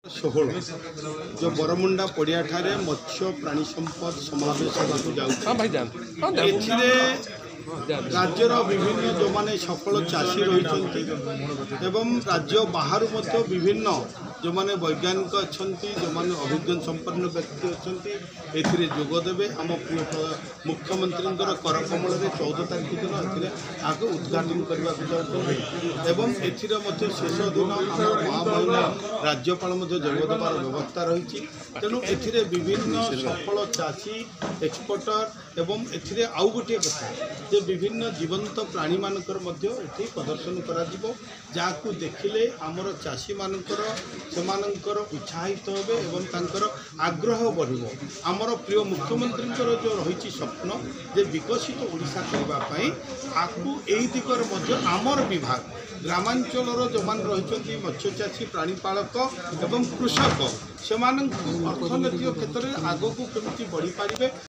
16 जो बरमुंडा पड़िया ठारे मत्स्य प्राणी संपद समावेश राज्यर विभिन्न जो माने सफल चाषी रही एवं राज्य बाहर विभिन्न जो माने वैज्ञानिक अच्छा जो माने अभिज्ञान संपन्न व्यक्ति अच्छा जोगदेवे आम मुख्यमंत्री कर कमल 14 तारीख दिन आगे उद्घाटन करने एवं शेष दिन आम महामहिम राज्यपाल जोगदेवार व्यवस्था रही तेणु ए विभिन्न सफल चाषी एक्सपोर्टर एवं आउ गोटे कथा जे विभिन्न जीवंत प्राणी मानकर प्रदर्शन करा जाकु देखिले आमर चाषी मानकर सेमानंकर उत्साहित होबे एवं तांकर आग्रह बढ़िबो। आमर प्रिय मुख्यमंत्री जो रही स्वप्न जे विकसित ओडिशा करबा पई आकु एही दिगर मध्य आमर विभाग ग्रामांचल जो मान रही मत्स्य चाषी प्राणीपालक एवं कृषक से अर्थनैतिक क्षेत्र में आग को कमी बढ़ी पारे